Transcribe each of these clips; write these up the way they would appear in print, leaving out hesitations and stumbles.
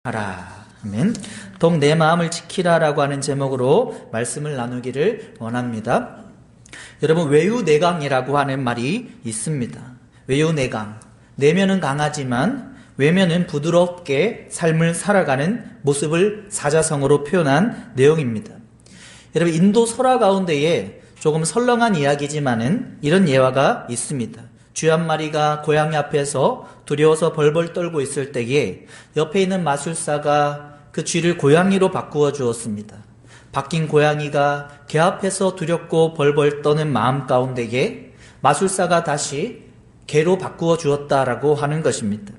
하라. 아멘. 더욱 내 마음을 지키라라고 하는 제목으로 말씀을 나누기를 원합니다. 여러분, 외유내강이라고 하는 말이 있습니다. 외유내강. 내면은 강하지만 외면은 부드럽게 삶을 살아가는 모습을 사자성어로 표현한 내용입니다. 여러분, 인도 설화 가운데에 조금 설렁한 이야기지만은 이런 예화가 있습니다. 쥐 한 마리가 고양이 앞에서 두려워서 벌벌 떨고 있을 때에 옆에 있는 마술사가 그 쥐를 고양이로 바꾸어 주었습니다. 바뀐 고양이가 개 앞에서 두렵고 벌벌 떠는 마음 가운데에 마술사가 다시 개로 바꾸어 주었다라고 하는 것입니다.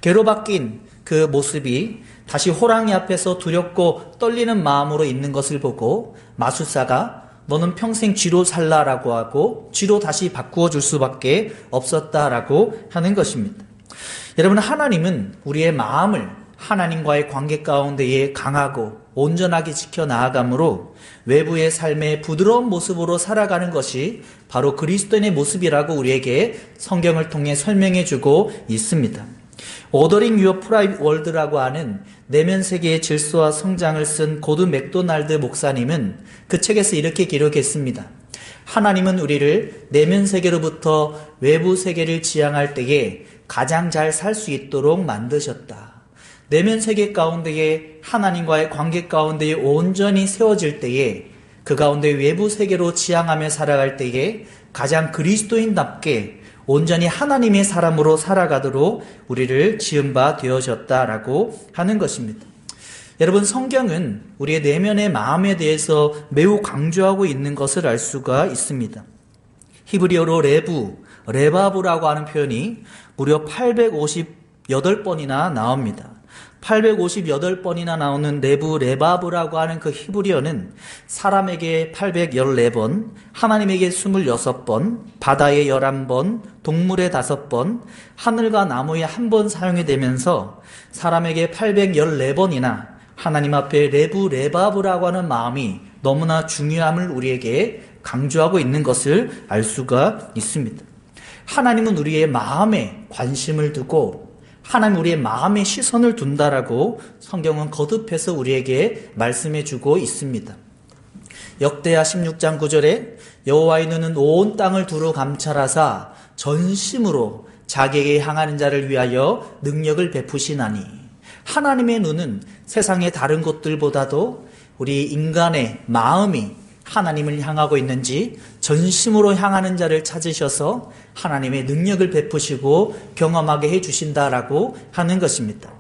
개로 바뀐 그 모습이 다시 호랑이 앞에서 두렵고 떨리는 마음으로 있는 것을 보고 마술사가 너는 평생 쥐로 살라라고 하고 쥐로 다시 바꾸어 줄 수밖에 없었다라고 하는 것입니다. 여러분, 하나님은 우리의 마음을 하나님과의 관계 가운데에 강하고 온전하게 지켜 나아가므로 외부의 삶의 부드러운 모습으로 살아가는 것이 바로 그리스도인의 모습이라고 우리에게 성경을 통해 설명해 주고 있습니다. 오더링 유어 프라이빗 월드라고 하는 내면 세계의 질서와 성장을 쓴 고드 맥도날드 목사님은 그 책에서 이렇게 기록했습니다. 하나님은 우리를 내면 세계로부터 외부 세계를 지향할 때에 가장 잘 살 수 있도록 만드셨다. 내면 세계 가운데에 하나님과의 관계 가운데에 온전히 세워질 때에 그 가운데 외부 세계로 지향하며 살아갈 때에 가장 그리스도인답게 온전히 하나님의 사람으로 살아가도록 우리를 지은 바 되어졌다라고 하는 것입니다. 여러분, 성경은 우리의 내면의 마음에 대해서 매우 강조하고 있는 것을 알 수가 있습니다. 히브리어로 레바브라고 하는 표현이 무려 858번이나 나옵니다. 858번이나 나오는 레바브라고 하는 그 히브리어는 사람에게 814번, 하나님에게 26번, 바다에 11번, 동물에 5번, 하늘과 나무에 1번 사용이 되면서 사람에게 814번이나 하나님 앞에 레바브라고 하는 마음이 너무나 중요함을 우리에게 강조하고 있는 것을 알 수가 있습니다. 하나님은 우리의 마음에 관심을 두고 하나님 우리의 마음에 시선을 둔다라고 성경은 거듭해서 우리에게 말씀해 주고 있습니다. 역대하 16장 9절에 여호와의 눈은 온 땅을 두루 감찰하사 전심으로 자기에게 향하는 자를 위하여 능력을 베푸시나니, 하나님의 눈은 세상의 다른 곳들보다도 우리 인간의 마음이 하나님을 향하고 있는지 전심으로 향하는 자를 찾으셔서 하나님의 능력을 베푸시고 경험하게 해주신다라고 하는 것입니다.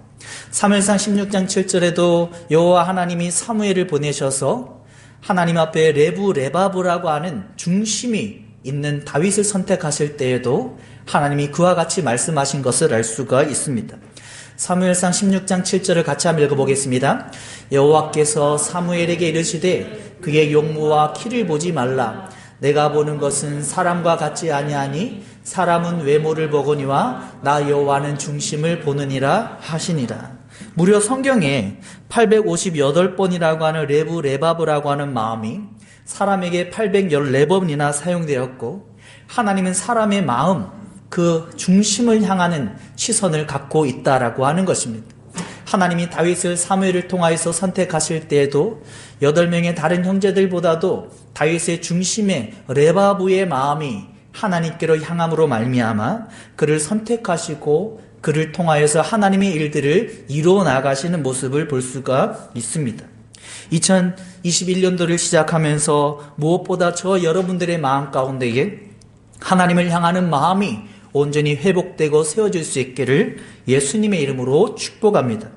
사무엘상 16장 7절에도 여호와 하나님이 사무엘을 보내셔서 하나님 앞에 레바브라고 하는 중심이 있는 다윗을 선택하실 때에도 하나님이 그와 같이 말씀하신 것을 알 수가 있습니다. 사무엘상 16장 7절을 같이 한번 읽어보겠습니다. 여호와께서 사무엘에게 이르시되 그의 용모와 키를 보지 말라. 내가 보는 것은 사람과 같지 아니하니 사람은 외모를 보거니와 나 여호와는 중심을 보느니라 하시니라. 무려 성경에 858번이라고 하는 레바브라고 하는 마음이 사람에게 814번이나 사용되었고, 하나님은 사람의 마음, 그 중심을 향하는 시선을 갖고 있다라고 하는 것입니다. 하나님이 다윗을 사무엘을 통하여서 선택하실 때에도 8명의 다른 형제들보다도 다윗의 중심에 레바브의 마음이 하나님께로 향함으로 말미암아 그를 선택하시고 그를 통하여서 하나님의 일들을 이루어 나가시는 모습을 볼 수가 있습니다. 2021년도를 시작하면서 무엇보다 저 여러분들의 마음 가운데에 하나님을 향하는 마음이 온전히 회복되고 세워질 수 있기를 예수님의 이름으로 축복합니다.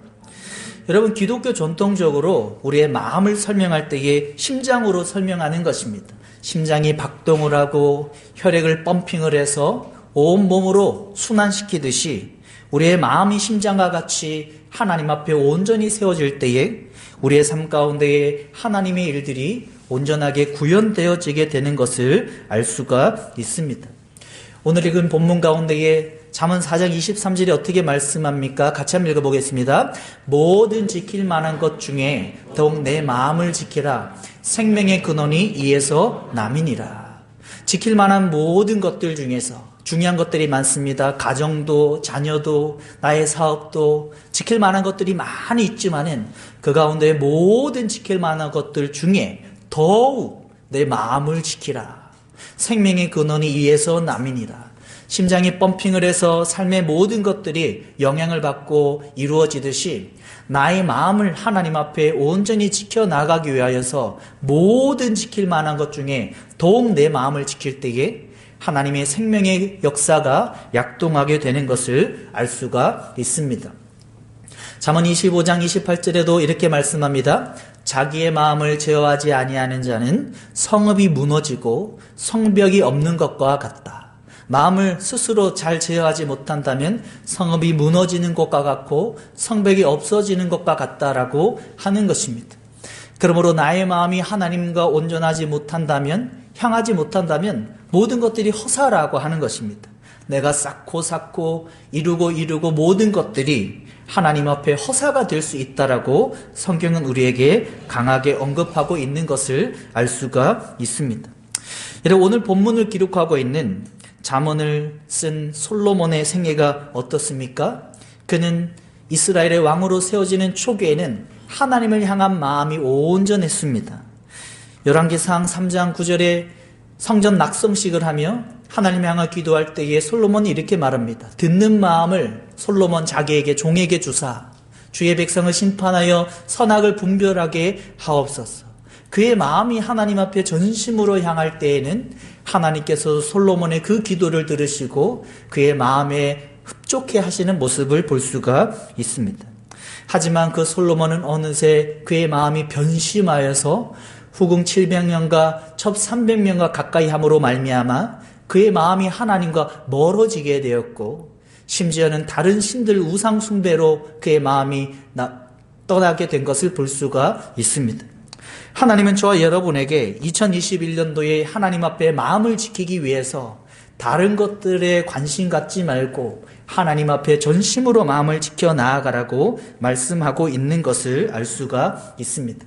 여러분, 기독교 전통적으로 우리의 마음을 설명할 때에 심장으로 설명하는 것입니다. 심장이 박동을 하고 혈액을 펌핑을 해서 온몸으로 순환시키듯이 우리의 마음이 심장과 같이 하나님 앞에 온전히 세워질 때에 우리의 삶 가운데에 하나님의 일들이 온전하게 구현되어지게 되는 것을 알 수가 있습니다. 오늘 읽은 본문 가운데에 잠언 4장 23절에 어떻게 말씀합니까? 같이 한번 읽어보겠습니다. 모든 지킬 만한 것 중에 더욱 내 마음을 지키라. 생명의 근원이 이에서 남이니라. 지킬 만한 모든 것들 중에서 중요한 것들이 많습니다. 가정도, 자녀도, 나의 사업도 지킬 만한 것들이 많이 있지만은 그 가운데 모든 지킬 만한 것들 중에 더욱 내 마음을 지키라. 생명의 근원이 이에서 남이니라. 심장이 펌핑을 해서 삶의 모든 것들이 영향을 받고 이루어지듯이 나의 마음을 하나님 앞에 온전히 지켜나가기 위하여서 모든 지킬 만한 것 중에 더욱 내 마음을 지킬 때에 하나님의 생명의 역사가 약동하게 되는 것을 알 수가 있습니다. 잠언 25장 28절에도 이렇게 말씀합니다. 자기의 마음을 제어하지 아니하는 자는 성읍이 무너지고 성벽이 없는 것과 같다. 마음을 스스로 잘 제어하지 못한다면 성읍이 무너지는 것과 같고 성벽이 없어지는 것과 같다라고 하는 것입니다. 그러므로 나의 마음이 하나님과 온전하지 못한다면, 향하지 못한다면 모든 것들이 허사라고 하는 것입니다. 내가 쌓고 이루고 모든 것들이 하나님 앞에 허사가 될 수 있다라고 성경은 우리에게 강하게 언급하고 있는 것을 알 수가 있습니다. 여러분, 오늘 본문을 기록하고 있는 잠언을 쓴 솔로몬의 생애가 어떻습니까? 그는 이스라엘의 왕으로 세워지는 초기에는 하나님을 향한 마음이 온전했습니다. 열왕기상 3장 9절에 성전 낙성식을 하며 하나님 향하 기도할 때에 솔로몬이 이렇게 말합니다. 듣는 마음을 솔로몬 자기에게 종에게 주사 주의 백성을 심판하여 선악을 분별하게 하옵소서. 그의 마음이 하나님 앞에 전심으로 향할 때에는 하나님께서 솔로몬의 그 기도를 들으시고 그의 마음에 흡족해 하시는 모습을 볼 수가 있습니다. 하지만 그 솔로몬은 어느새 그의 마음이 변심하여서 후궁 700명과 첩 300명과 가까이 함으로 말미암아 그의 마음이 하나님과 멀어지게 되었고 심지어는 다른 신들 우상 숭배로 그의 마음이 떠나게 된 것을 볼 수가 있습니다. 하나님은 저와 여러분에게 2021년도에 하나님 앞에 마음을 지키기 위해서 다른 것들에 관심 갖지 말고 하나님 앞에 전심으로 마음을 지켜 나아가라고 말씀하고 있는 것을 알 수가 있습니다.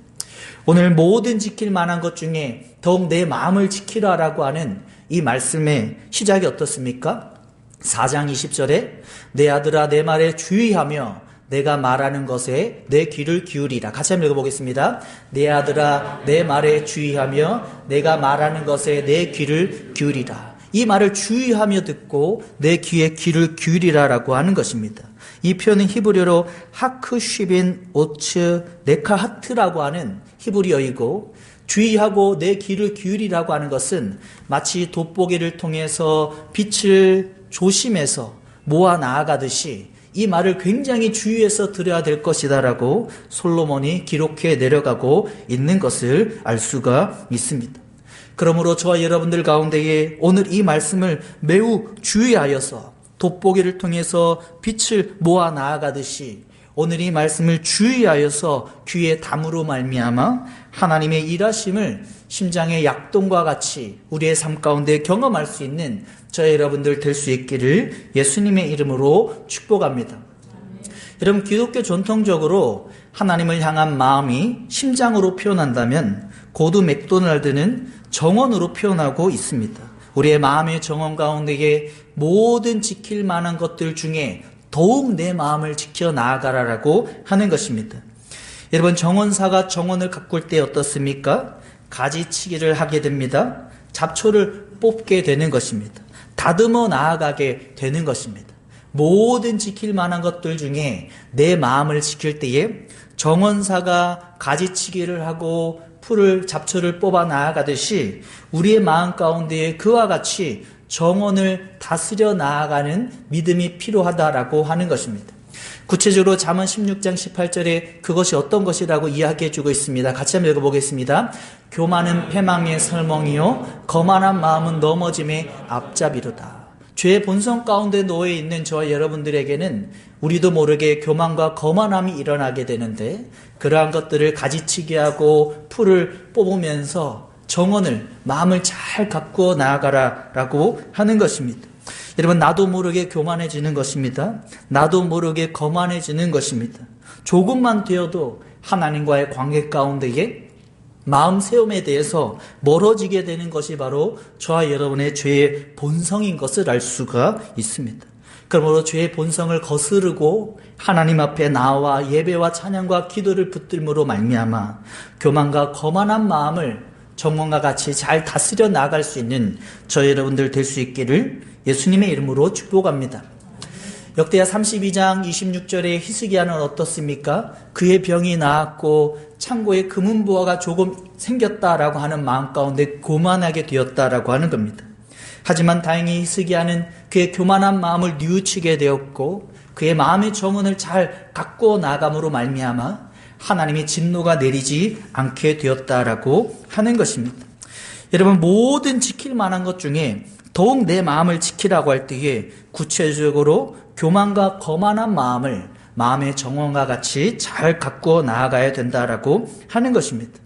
오늘 모든 지킬 만한 것 중에 더욱 내 마음을 지키라라고 하는 이 말씀의 시작이 어떻습니까? 4장 20절에 내 아들아 내 말에 주의하며 내가 말하는 것에 내 귀를 기울이라. 같이 한번 읽어보겠습니다. 내 아들아 내 말에 주의하며 내가 말하는 것에 내 귀를 기울이라. 이 말을 주의하며 듣고 내 귀에 귀를 기울이라라고 하는 것입니다. 이 표현은 히브리어로 하크쉬빈 오츠 네카하트라고 하는 히브리어이고 주의하고 내 귀를 기울이라고 하는 것은 마치 돋보기를 통해서 빛을 조심해서 모아 나아가듯이 이 말을 굉장히 주의해서 들어야 될 것이다라고 솔로몬이 기록해 내려가고 있는 것을 알 수가 있습니다. 그러므로 저와 여러분들 가운데에 오늘 이 말씀을 매우 주의하여서 돋보기를 통해서 빛을 모아 나아가듯이 오늘 이 말씀을 주의하여서 귀에 담으로 말미암아 하나님의 일하심을 심장의 약동과 같이 우리의 삶 가운데 경험할 수 있는 저희 여러분들 될 수 있기를 예수님의 이름으로 축복합니다. 여러분, 기독교 전통적으로 하나님을 향한 마음이 심장으로 표현한다면 고두 맥도날드는 정원으로 표현하고 있습니다. 우리의 마음의 정원 가운데에 모든 지킬 만한 것들 중에 더욱 내 마음을 지켜 나아가라라고 하는 것입니다. 여러분, 정원사가 정원을 가꿀 때 어떻습니까? 가지치기를 하게 됩니다. 잡초를 뽑게 되는 것입니다. 다듬어 나아가게 되는 것입니다. 모든 지킬 만한 것들 중에 내 마음을 지킬 때에 정원사가 가지치기를 하고 풀을 잡초를 뽑아 나아가듯이 우리의 마음 가운데에 그와 같이 정원을 다스려 나아가는 믿음이 필요하다라고 하는 것입니다. 구체적으로 잠언 16장 18절에 그것이 어떤 것이라고 이야기해 주고 있습니다. 같이 한번 읽어보겠습니다. 교만은 패망의 설멍이요 거만한 마음은 넘어짐의 앞잡이로다. 죄의 본성 가운데 놓여 있는 저와 여러분들에게는 우리도 모르게 교만과 거만함이 일어나게 되는데 그러한 것들을 가지치기 하고 풀을 뽑으면서 정원을 마음을 잘 가꾸어 나아가라라고 하는 것입니다. 여러분, 나도 모르게 교만해지는 것입니다. 나도 모르게 거만해지는 것입니다. 조금만 되어도 하나님과의 관계 가운데에 마음 세움에 대해서 멀어지게 되는 것이 바로 저와 여러분의 죄의 본성인 것을 알 수가 있습니다. 그러므로 죄의 본성을 거스르고 하나님 앞에 나와 예배와 찬양과 기도를 붙들므로 말미암아 교만과 거만한 마음을 정원과 같이 잘 다스려 나아갈 수 있는 저 여러분들 될 수 있기를 예수님의 이름으로 축복합니다. 역대하 32장 26절에 히스기야는 어떻습니까? 그의 병이 나았고 창고에 금은보화가 조금 생겼다라고 하는 마음 가운데 교만하게 되었다라고 하는 겁니다. 하지만 다행히 히스기야는 그의 교만한 마음을 뉘우치게 되었고 그의 마음의 정원을 잘 가꾸어 나감으로 말미암아 하나님의 진노가 내리지 않게 되었다라고 하는 것입니다. 여러분, 모든 지킬 만한 것 중에 더욱 내 마음을 지키라고 할 때에 구체적으로 교만과 거만한 마음을 마음의 정원과 같이 잘 가꾸어 나아가야 된다라고 하는 것입니다.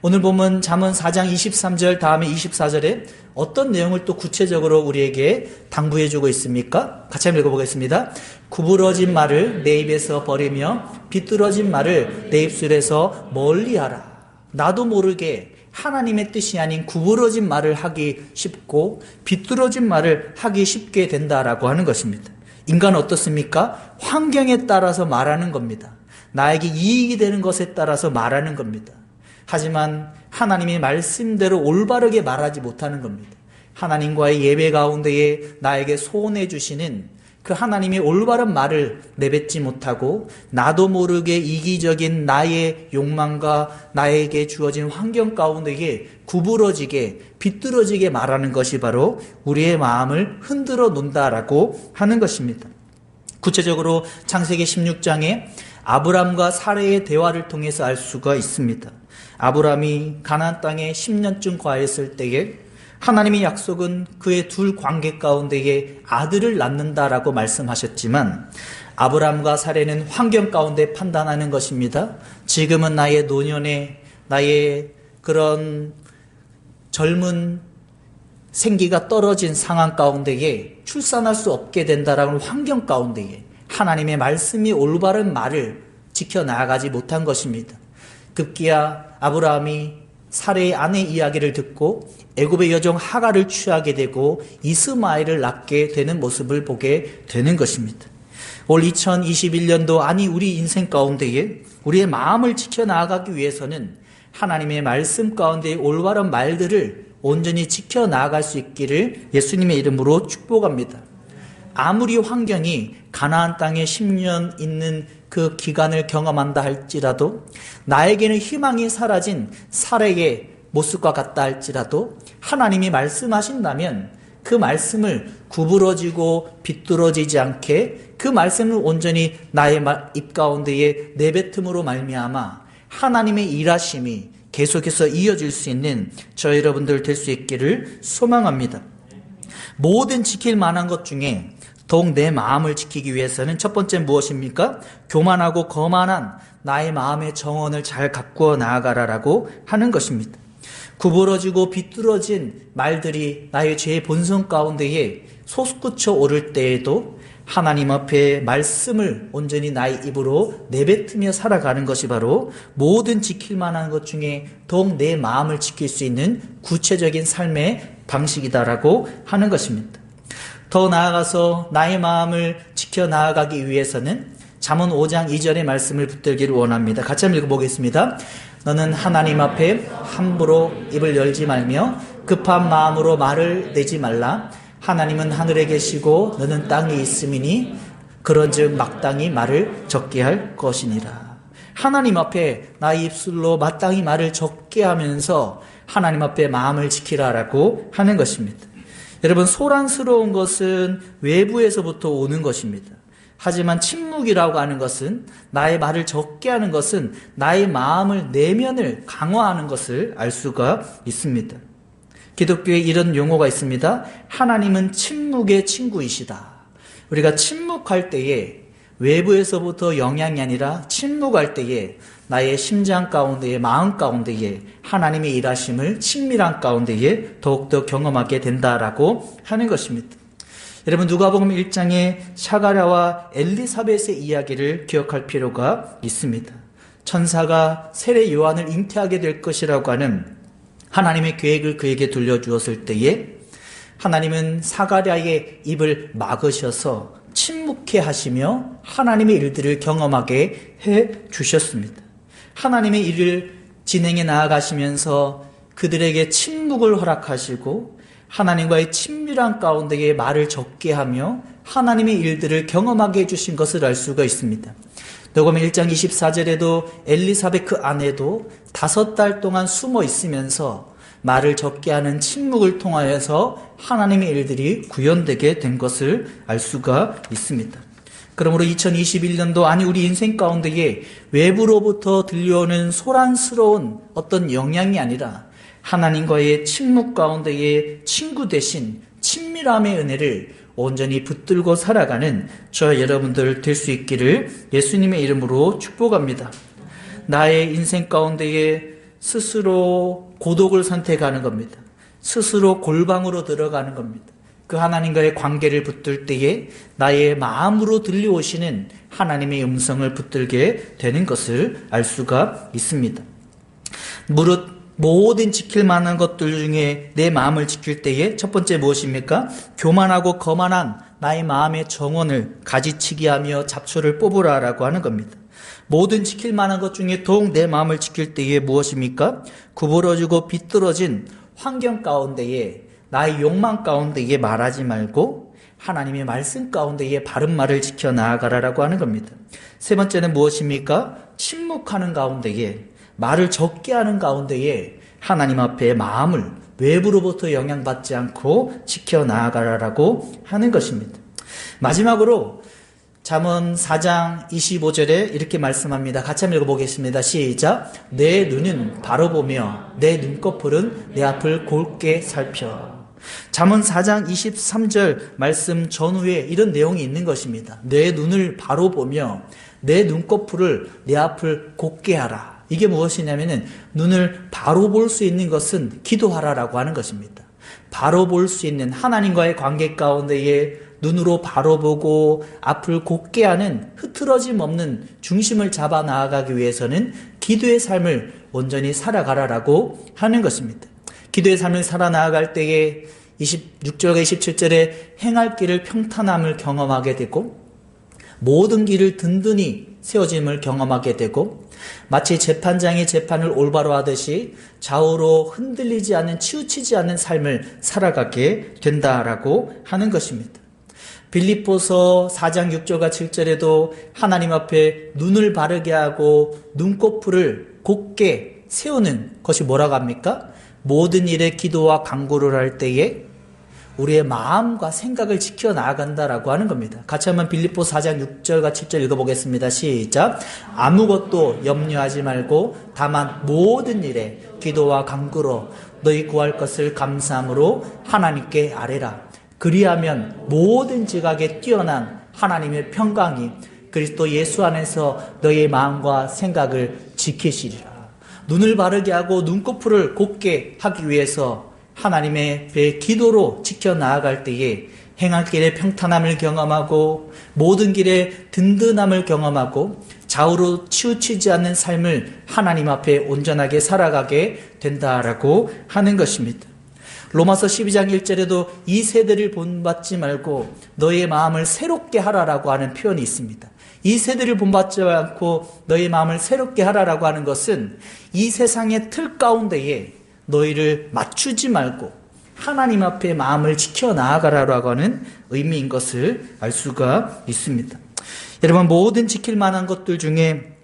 오늘 보면 잠언 4장 23절 다음에 24절에 어떤 내용을 또 구체적으로 우리에게 당부해주고 있습니까? 같이 한번 읽어보겠습니다. 구부러진 말을 내 입에서 버리며 비뚤어진 말을 내 입술에서 멀리하라. 나도 모르게 하나님의 뜻이 아닌 구부러진 말을 하기 쉽고 비뚤어진 말을 하기 쉽게 된다라고 하는 것입니다. 인간은 어떻습니까? 환경에 따라서 말하는 겁니다. 나에게 이익이 되는 것에 따라서 말하는 겁니다. 하지만 하나님의 말씀대로 올바르게 말하지 못하는 겁니다. 하나님과의 예배 가운데에 나에게 소원해 주시는 그 하나님의 올바른 말을 내뱉지 못하고 나도 모르게 이기적인 나의 욕망과 나에게 주어진 환경 가운데에 구부러지게 비뚤어지게 말하는 것이 바로 우리의 마음을 흔들어 놓는다라고 하는 것입니다. 구체적으로 창세기 16장에 아브람과 사레의 대화를 통해서 알 수가 있습니다. 아브람이 가나안 땅에 10년쯤 거했을 때에 하나님의 약속은 그의 둘 관계 가운데에 아들을 낳는다라고 말씀하셨지만 아브람과 사레는 환경 가운데 판단하는 것입니다. 지금은 나의 노년에 나의 그런 젊은 생기가 떨어진 상황 가운데에 출산할 수 없게 된다라는 환경 가운데에 하나님의 말씀이 올바른 말을 지켜나가지 못한 것입니다. 급기야 아브라함이 사레의 아내 이야기를 듣고 애굽의 여종 하갈을 취하게 되고 이스마엘을 낳게 되는 모습을 보게 되는 것입니다. 올 2021년도 아니 우리 인생 가운데에 우리의 마음을 지켜나가기 위해서는 하나님의 말씀 가운데의 올바른 말들을 온전히 지켜나갈 수 있기를 예수님의 이름으로 축복합니다. 아무리 환경이 가나안 땅에 10년 있는 그 기간을 경험한다 할지라도 나에게는 희망이 사라진 사레의 모습과 같다 할지라도 하나님이 말씀하신다면 그 말씀을 구부러지고 비뚤어지지 않게 그 말씀을 온전히 나의 입 가운데에 내뱉음으로 말미암아 하나님의 일하심이 계속해서 이어질 수 있는 저 여러분들 될 수 있기를 소망합니다. 모든 지킬 만한 것 중에 더욱 내 마음을 지키기 위해서는 첫 번째 무엇입니까? 교만하고 거만한 나의 마음의 정원을 잘 가꾸어 나아가라라고 하는 것입니다. 구부러지고 비뚤어진 말들이 나의 죄의 본성 가운데에 솟구쳐 오를 때에도 하나님 앞에 말씀을 온전히 나의 입으로 내뱉으며 살아가는 것이 바로 모든 지킬 만한 것 중에 더욱 내 마음을 지킬 수 있는 구체적인 삶의 방식이다라고 하는 것입니다. 더 나아가서 나의 마음을 지켜나가기 위해서는 잠언 5장 2절의 말씀을 붙들기를 원합니다. 같이 한번 읽어보겠습니다. 너는 하나님 앞에 함부로 입을 열지 말며 급한 마음으로 말을 내지 말라. 하나님은 하늘에 계시고 너는 땅에 있음이니 그런즉 마땅히 말을 적게 할 것이니라. 하나님 앞에 나의 입술로 마땅히 말을 적게 하면서 하나님 앞에 마음을 지키라라고 하는 것입니다. 여러분, 소란스러운 것은 외부에서부터 오는 것입니다. 하지만 침묵이라고 하는 것은, 나의 말을 적게 하는 것은 나의 마음을, 내면을 강화하는 것을 알 수가 있습니다. 기독교에 이런 용어가 있습니다. 하나님은 침묵의 친구이시다. 우리가 침묵할 때에 외부에서부터 영향이 아니라 침묵할 때에 나의 심장 가운데에, 마음 가운데에 하나님의 일하심을 친밀한 가운데에 더욱더 경험하게 된다라고 하는 것입니다. 여러분, 누가복음 1장에 샤가랴와 엘리사벳의 이야기를 기억할 필요가 있습니다. 천사가 세례 요한을 잉태하게 될 것이라고 하는 하나님의 계획을 그에게 들려주었을 때에 하나님은 사가랴의 입을 막으셔서 침묵해 하시며 하나님의 일들을 경험하게 해 주셨습니다. 하나님의 일을 진행해 나아가시면서 그들에게 침묵을 허락하시고 하나님과의 친밀한 가운데에 말을 적게 하며 하나님의 일들을 경험하게 해주신 것을 알 수가 있습니다. 녹음 1장 24절에도 엘리사벳 그 아내도 5달 동안 숨어 있으면서 말을 적게 하는 침묵을 통하여서 하나님의 일들이 구현되게 된 것을 알 수가 있습니다. 그러므로 2021년도 아니 우리 인생 가운데에 외부로부터 들려오는 소란스러운 어떤 영향이 아니라 하나님과의 침묵 가운데에 친구 대신 친밀함의 은혜를 온전히 붙들고 살아가는 저와 여러분들 될 수 있기를 예수님의 이름으로 축복합니다. 나의 인생 가운데에 스스로 고독을 선택하는 겁니다. 스스로 골방으로 들어가는 겁니다. 그 하나님과의 관계를 붙들 때에 나의 마음으로 들려오시는 하나님의 음성을 붙들게 되는 것을 알 수가 있습니다. 무릇 모든 지킬 만한 것들 중에 내 마음을 지킬 때에 첫 번째 무엇입니까? 교만하고 거만한 나의 마음의 정원을 가지치기 하며 잡초를 뽑으라라고 하는 겁니다. 모든 지킬 만한 것 중에 더욱 내 마음을 지킬 때에 무엇입니까? 구부러지고 비뚤어진 환경 가운데에 나의 욕망 가운데에 말하지 말고 하나님의 말씀 가운데에 바른 말을 지켜 나아가라라고 하는 겁니다. 세 번째는 무엇입니까? 침묵하는 가운데에 말을 적게 하는 가운데에 하나님 앞에 마음을 외부로부터 영향받지 않고 지켜 나아가라라고 하는 것입니다. 마지막으로 잠언 4장 25절에 이렇게 말씀합니다. 같이 한번 읽어보겠습니다. 시작. 내 눈은 바로 보며 내 눈꺼풀은 내 앞을 곧게 살펴. 잠언 4장 23절 말씀 전후에 이런 내용이 있는 것입니다. 내 눈을 바로 보며 내 눈꺼풀을 내 앞을 곧게 하라. 이게 무엇이냐면은 눈을 바로 볼 수 있는 것은 기도하라라고 하는 것입니다. 바로 볼 수 있는 하나님과의 관계 가운데에 눈으로 바로 보고 앞을 곧게 하는 흐트러짐 없는 중심을 잡아 나아가기 위해서는 기도의 삶을 온전히 살아가라라고 하는 것입니다. 기도의 삶을 살아 나아갈 때에 26절과 27절에 행할 길을 평탄함을 경험하게 되고 모든 길을 든든히 세워짐을 경험하게 되고 마치 재판장이 재판을 올바로 하듯이 좌우로 흔들리지 않는 치우치지 않는 삶을 살아가게 된다라고 하는 것입니다. 빌립보서 4장 6절과 7절에도 하나님 앞에 눈을 바르게 하고 눈꺼풀을 곧게 세우는 것이 뭐라고 합니까? 모든 일에 기도와 간구를 할 때에 우리의 마음과 생각을 지켜 나아간다라고 하는 겁니다. 같이 한번 빌립보 4장 6절과 7절 읽어보겠습니다. 시작. 아무것도 염려하지 말고 다만 모든 일에 기도와 간구로 너희 구할 것을 감사함으로 하나님께 아뢰라. 그리하면 모든 지각에 뛰어난 하나님의 평강이 그리스도 예수 안에서 너희의 마음과 생각을 지키시리라. 눈을 바르게 하고 눈꺼풀을 곧게 하기 위해서 하나님의 배 기도로 지켜 나아갈 때에 행할 길에 평탄함을 경험하고 모든 길에 든든함을 경험하고 좌우로 치우치지 않는 삶을 하나님 앞에 온전하게 살아가게 된다라고 하는 것입니다. 로마서 12장 1절에도 이 세대를 본받지 말고 너의 마음을 새롭게 하라라고 하는 표현이 있습니다. 이 세대를 본받지 않고 너의 마음을 새롭게 하라라고 하는 것은 이 세상의 틀 가운데에 너희를 맞추지 말고 하나님 앞에 마음을 지켜 나아가라고 하는 의미인 것을 알 수가 있습니다. 여러분 모든 지킬 만한 것들 중에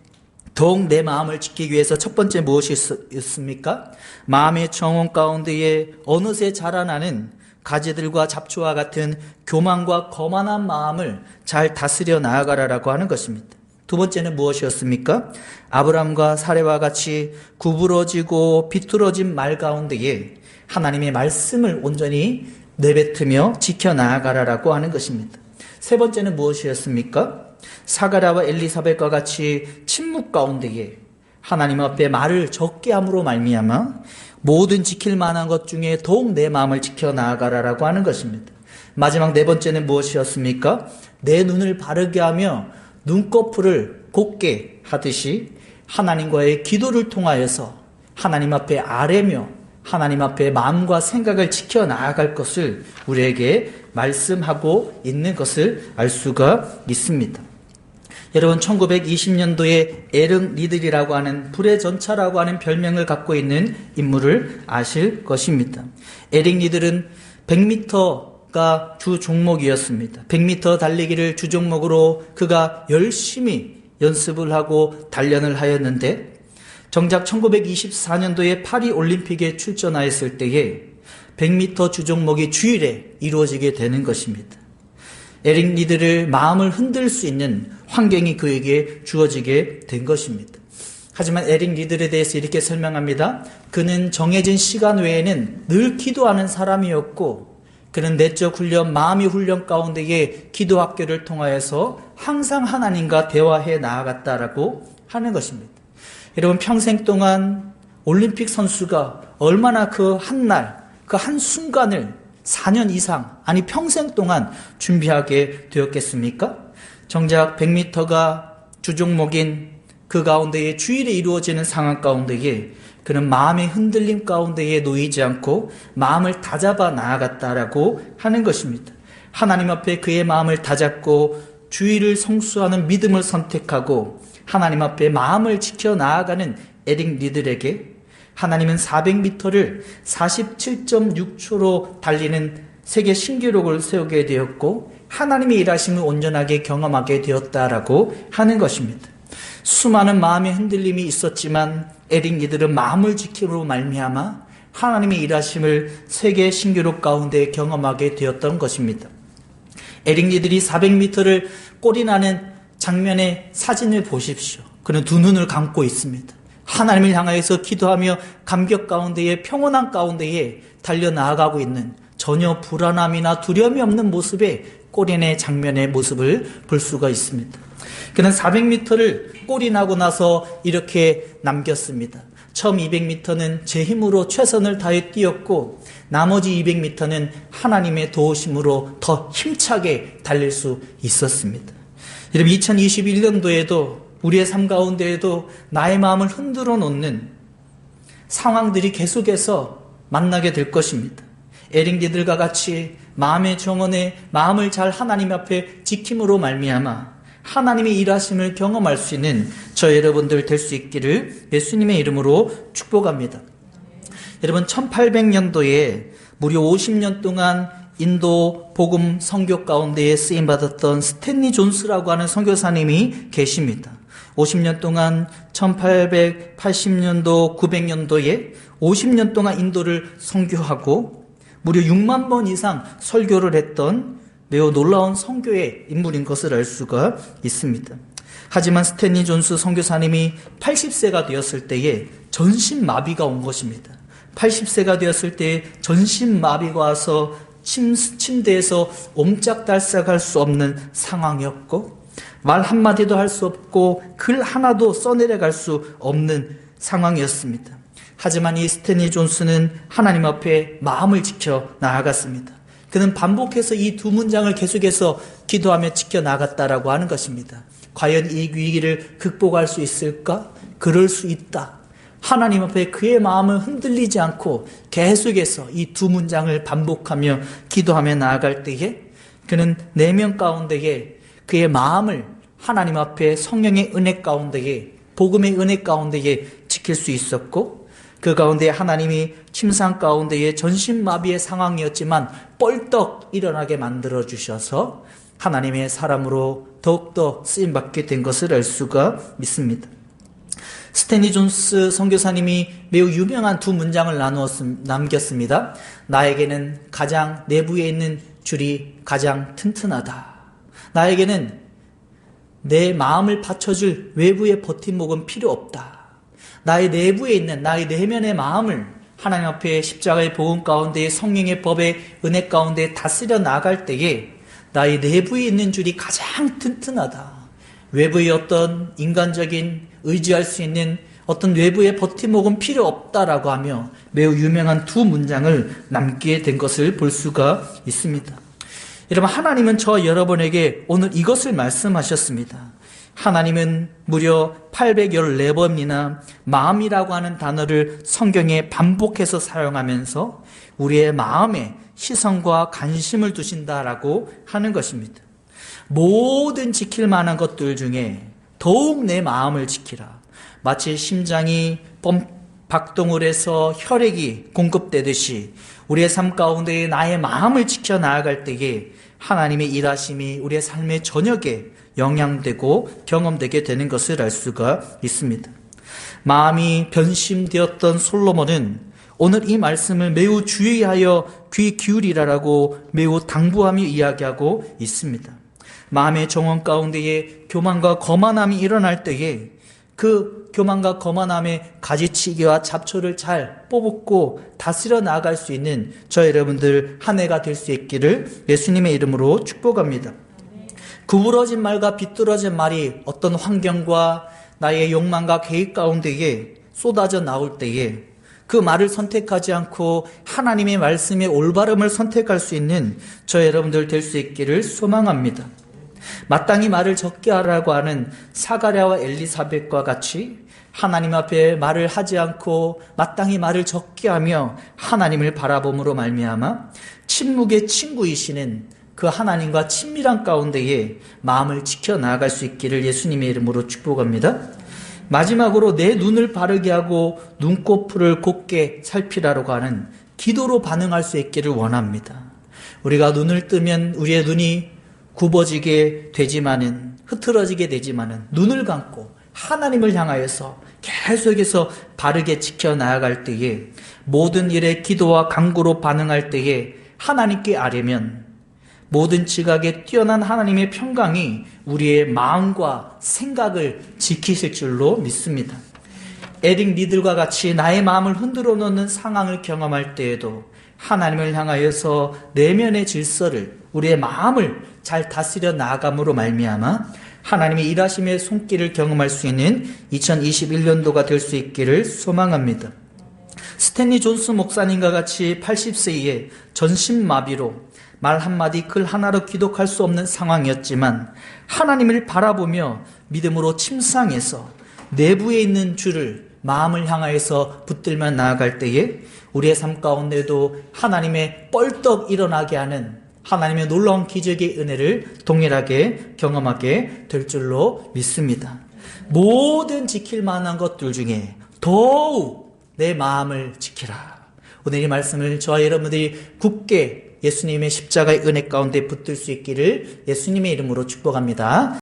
더욱 내 마음을 지키기 위해서 첫 번째 무엇이 있습니까? 마음의 정원 가운데에 어느새 자라나는 가지들과 잡초와 같은 교만과 거만한 마음을 잘 다스려 나아가라라고 하는 것입니다. 두 번째는 무엇이었습니까? 아브람과 사레와 같이 구부러지고 비뚤어진 말 가운데에 하나님의 말씀을 온전히 내뱉으며 지켜나가라라고 하는 것입니다. 세 번째는 무엇이었습니까? 사가랴와 엘리사벳과 같이 침묵 가운데에 하나님 앞에 말을 적게 함으로 말미암아 모든 지킬 만한 것 중에 더욱 내 마음을 지켜나가라라고 하는 것입니다. 마지막 네 번째는 무엇이었습니까? 내 눈을 바르게 하며 눈꺼풀을 곧게 하듯이 하나님과의 기도를 통하여서 하나님 앞에 아뢰며 하나님 앞에 마음과 생각을 지켜나갈 것을 우리에게 말씀하고 있는 것을 알 수가 있습니다. 여러분, 1920년도에 에릉 리들이라고 하는 불의 전차라고 하는 별명을 갖고 있는 인물을 아실 것입니다. 에릭 리들은 100m가 주 종목이었습니다. 100m 달리기를 주 종목으로 그가 열심히 연습을 하고 단련을 하였는데, 정작 1924년도에 파리 올림픽에 출전하였을 때에 100m 주 종목이 주일에 이루어지게 되는 것입니다. 에릭 리드를 마음을 흔들 수 있는 환경이 그에게 주어지게 된 것입니다. 하지만 에릭 리드에 대해서 이렇게 설명합니다. 그는 정해진 시간 외에는 늘 기도하는 사람이었고, 그는 내적 훈련, 마음의 훈련 가운데에 기도 학교를 통하여서 항상 하나님과 대화해 나아갔다라고 하는 것입니다. 여러분, 평생 동안 올림픽 선수가 얼마나 그 한 날, 그 한순간을 4년 이상, 아니 평생 동안 준비하게 되었겠습니까? 정작 100m가 주종목인 그 가운데에 주일에 이루어지는 상황 가운데에 그는 마음의 흔들림 가운데에 놓이지 않고 마음을 다잡아 나아갔다라고 하는 것입니다. 하나님 앞에 그의 마음을 다잡고 주일을 성수하는 믿음을 선택하고 하나님 앞에 마음을 지켜 나아가는 에릭 리들에게 하나님은 400m를 47.6초로 달리는 세계 신기록을 세우게 되었고 하나님의 일하심을 온전하게 경험하게 되었다라고 하는 것입니다. 수많은 마음의 흔들림이 있었지만 에릭 리들은 마음을 지킴으로 말미암아 하나님의 일하심을 세계 신기록 가운데 경험하게 되었던 것입니다. 에릭 리들이 400m를 골이 나는 장면의 사진을 보십시오. 그는 두 눈을 감고 있습니다. 하나님을 향하여서 기도하며 감격 가운데에 평온한 가운데에 달려나아가고 있는 전혀 불안함이나 두려움이 없는 모습의 골인의 장면의 모습을 볼 수가 있습니다. 그는 400m를 골이 나고 나서 이렇게 남겼습니다. 처음 200m는 제 힘으로 최선을 다해 뛰었고 나머지 200m는 하나님의 도우심으로 더 힘차게 달릴 수 있었습니다. 여러분, 2021년도에도 우리의 삶 가운데에도 나의 마음을 흔들어 놓는 상황들이 계속해서 만나게 될 것입니다. 에릭 리들과 같이 마음의 정원에 마음을 잘 하나님 앞에 지킴으로 말미암아 하나님의 일하심을 경험할 수 있는 저 여러분들 될 수 있기를 예수님의 이름으로 축복합니다. 여러분, 1800년도에 무려 50년 동안 인도 복음 선교 가운데에 쓰임받았던 스탠리 존스라고 하는 선교사님이 계십니다. 50년 동안 1880년도, 900년도에 50년 동안 인도를 선교하고 무려 6만 번 이상 설교를 했던 매우 놀라운 선교의 인물인 것을 알 수가 있습니다. 하지만 스탠리 존스 선교사님이 80세가 되었을 때에 전신마비가 온 것입니다. 80세가 되었을 때에 전신마비가 와서 침대에서 옴짝달싹할 수 없는 상황이었고 말 한마디도 할 수 없고 글 하나도 써내려갈 수 없는 상황이었습니다. 하지만 이 스탠리 존스는 하나님 앞에 마음을 지켜 나아갔습니다. 그는 반복해서 이 두 문장을 계속해서 기도하며 지켜나갔다라고 하는 것입니다. 과연 이 위기를 극복할 수 있을까? 그럴 수 있다. 하나님 앞에 그의 마음을 흔들리지 않고 계속해서 이 두 문장을 반복하며 기도하며 나아갈 때에 그는 내면 가운데에 그의 마음을 하나님 앞에 성령의 은혜 가운데에 복음의 은혜 가운데에 지킬 수 있었고 그 가운데 하나님이 침상 가운데에 전신마비의 상황이었지만 뻘떡 일어나게 만들어 주셔서 하나님의 사람으로 더욱더 쓰임받게 된 것을 알 수가 있습니다. 스탠리 존스 선교사님이 매우 유명한 두 문장을 남겼습니다. 나에게는 가장 내부에 있는 줄이 가장 튼튼하다. 나에게는 내 마음을 받쳐줄 외부의 버팀목은 필요 없다. 나의 내부에 있는 나의 내면의 마음을 하나님 앞에 십자가의 복음 가운데 성령의 법의 은혜 가운데 다스려 나갈 때에 나의 내부에 있는 줄이 가장 튼튼하다. 외부의 어떤 인간적인 의지할 수 있는 어떤 외부의 버팀목은 필요 없다라고 하며 매우 유명한 두 문장을 남기게 된 것을 볼 수가 있습니다. 여러분, 하나님은 저 여러분에게 오늘 이것을 말씀하셨습니다. 하나님은 무려 814번이나 마음이라고 하는 단어를 성경에 반복해서 사용하면서 우리의 마음에 시선과 관심을 두신다라고 하는 것입니다. 모든 지킬 만한 것들 중에 더욱 내 마음을 지키라. 마치 심장이 박동을 해서 혈액이 공급되듯이 우리의 삶 가운데 나의 마음을 지켜 나아갈 때에 하나님의 일하심이 우리의 삶의 저녁에 영향되고 경험되게 되는 것을 알 수가 있습니다. 마음이 변심되었던 솔로몬은 오늘 이 말씀을 매우 주의하여 귀 기울이라라고 매우 당부하며 이야기하고 있습니다. 마음의 정원 가운데에 교만과 거만함이 일어날 때에 그 교만과 거만함의 가지치기와 잡초를 잘 뽑고 다스려 나아갈 수 있는 저 여러분들 한 해가 될 수 있기를 예수님의 이름으로 축복합니다. 구부러진 말과 비뚤어진 말이 어떤 환경과 나의 욕망과 계획 가운데에 쏟아져 나올 때에 그 말을 선택하지 않고 하나님의 말씀의 올바름을 선택할 수 있는 저 여러분들 될 수 있기를 소망합니다. 마땅히 말을 적게 하라고 하는 사가랴와 엘리사벳과 같이 하나님 앞에 말을 하지 않고 마땅히 말을 적게 하며 하나님을 바라봄으로 말미암아 침묵의 친구이시는 그 하나님과 친밀한 가운데에 마음을 지켜 나아갈 수 있기를 예수님의 이름으로 축복합니다. 마지막으로 내 눈을 바르게 하고 눈꺼풀을 곱게 살피라고 하는 기도로 반응할 수 있기를 원합니다. 우리가 눈을 뜨면 우리의 눈이 굽어지게 되지만은 흐트러지게 되지만은 눈을 감고 하나님을 향하여서 계속해서 바르게 지켜 나아갈 때에 모든 일에 기도와 간구로 반응할 때에 하나님께 아뢰면 모든 지각에 뛰어난 하나님의 평강이 우리의 마음과 생각을 지키실 줄로 믿습니다. 에릭 리들과 같이 나의 마음을 흔들어 놓는 상황을 경험할 때에도 하나님을 향하여서 내면의 질서를 우리의 마음을 잘 다스려 나아감으로 말미암아 하나님의 일하심의 손길을 경험할 수 있는 2021년도가 될 수 있기를 소망합니다. 스탠리 존스 목사님과 같이 80세에 전신마비로 말 한마디 글 하나로 기독할 수 없는 상황이었지만 하나님을 바라보며 믿음으로 침상에서 내부에 있는 주를 마음을 향하여서 붙들며 나아갈 때에 우리의 삶 가운데도 하나님의 뻘떡 일어나게 하는 하나님의 놀라운 기적의 은혜를 동일하게 경험하게 될 줄로 믿습니다. 모든 지킬 만한 것들 중에 더욱 내 마음을 지키라. 오늘 이 말씀을 저와 여러분들이 굳게 예수님의 십자가의 은혜 가운데 붙들 수 있기를 예수님의 이름으로 축복합니다.